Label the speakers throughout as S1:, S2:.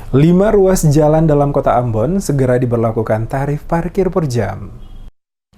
S1: 5 ruas jalan dalam kota Ambon segera diberlakukan tarif parkir per jam.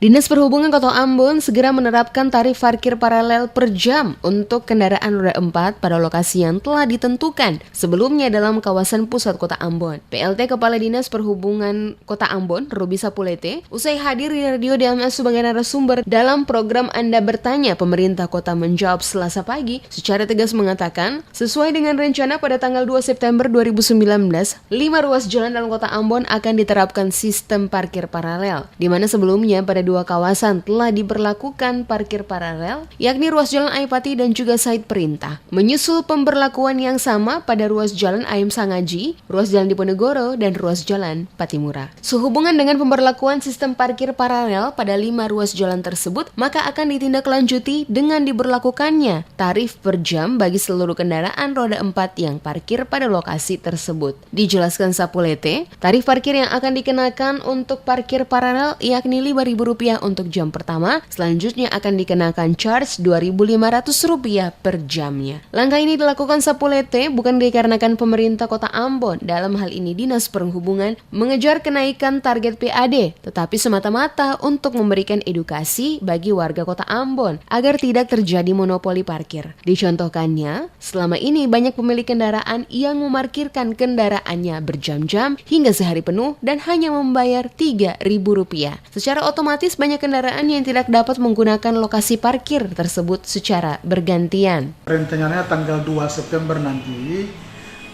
S2: Dinas Perhubungan Kota Ambon segera menerapkan tarif parkir paralel per jam untuk kendaraan roda 4 pada lokasi yang telah ditentukan sebelumnya dalam kawasan pusat Kota Ambon. PLT Kepala Dinas Perhubungan Kota Ambon, Ruby Sapulete, usai hadir di radio DMS sebagai narasumber dalam program Anda Bertanya, pemerintah kota menjawab Selasa pagi, secara tegas mengatakan, sesuai dengan rencana pada tanggal 2 September 2019, 5 ruas jalan dalam Kota Ambon akan diterapkan sistem parkir paralel, di mana sebelumnya pada 2 kawasan telah diberlakukan parkir paralel, yakni ruas Jalan Aipati dan juga Said Perintah. Menyusul pemberlakuan yang sama pada ruas Jalan Ayam Sangaji, ruas Jalan Diponegoro, dan ruas Jalan Patimura. Sehubungan dengan pemberlakuan sistem parkir paralel pada 5 ruas jalan tersebut, maka akan ditindaklanjuti dengan diberlakukannya tarif per jam bagi seluruh kendaraan roda 4 yang parkir pada lokasi tersebut. Dijelaskan Sapulete, tarif parkir yang akan dikenakan untuk parkir paralel yakni Rp5.000 untuk jam pertama, selanjutnya akan dikenakan charge Rp2.500 per jamnya. Langkah ini dilakukan Sapulete bukan dikarenakan pemerintah Kota Ambon, dalam hal ini Dinas Perhubungan, mengejar kenaikan target PAD, tetapi semata-mata untuk memberikan edukasi bagi warga Kota Ambon agar tidak terjadi monopoli parkir. Dicontohkannya, selama ini banyak pemilik kendaraan yang memarkirkan kendaraannya berjam-jam hingga sehari penuh dan hanya membayar Rp3.000. Secara otomatis banyak kendaraan yang tidak dapat menggunakan lokasi parkir tersebut secara bergantian.
S3: Rencananya tanggal 2 September nanti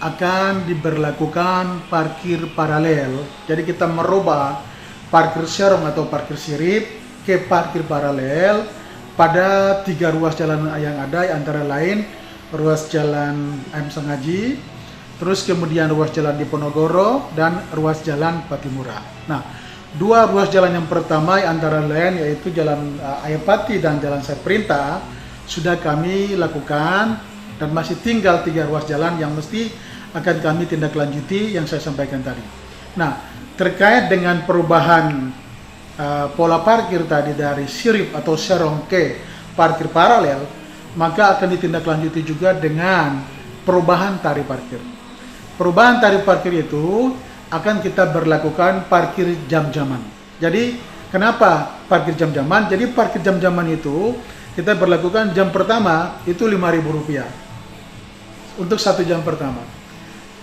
S3: akan diberlakukan parkir paralel. Jadi kita merubah parkir serong atau parkir sirip ke parkir paralel pada 3 ruas jalan yang ada, antara lain ruas Jalan Ayam Sangaji, terus kemudian ruas Jalan Diponegoro, dan ruas Jalan Patimura. Nah, 2 ruas jalan yang pertama antara lain yaitu Jalan Aipati dan Jalan Said Perintah sudah kami lakukan, dan masih tinggal 3 ruas jalan yang mesti akan kami tindak lanjuti yang saya sampaikan tadi. Nah, terkait dengan perubahan pola parkir tadi dari sirip atau serong ke parkir paralel, maka akan ditindaklanjuti juga dengan perubahan tarif parkir. Perubahan tarif parkir itu akan kita berlakukan parkir jam-jaman. Jadi kenapa parkir jam-jaman? Jadi parkir jam-jaman itu kita berlakukan jam pertama itu Rp5.000 untuk 1 jam pertama.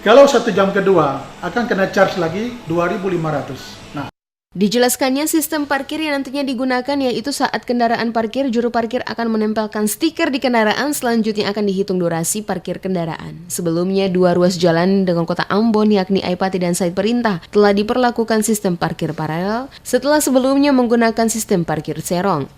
S3: Kalau 1 jam kedua akan kena charge lagi Rp2.500. Nah,
S2: dijelaskannya sistem parkir yang nantinya digunakan yaitu saat kendaraan parkir, juru parkir akan menempelkan stiker di kendaraan, selanjutnya akan dihitung durasi parkir kendaraan. Sebelumnya 2 ruas jalan dengan Kota Ambon yakni Aipati dan Said Perintah telah diperlakukan sistem parkir paralel setelah sebelumnya menggunakan sistem parkir serong.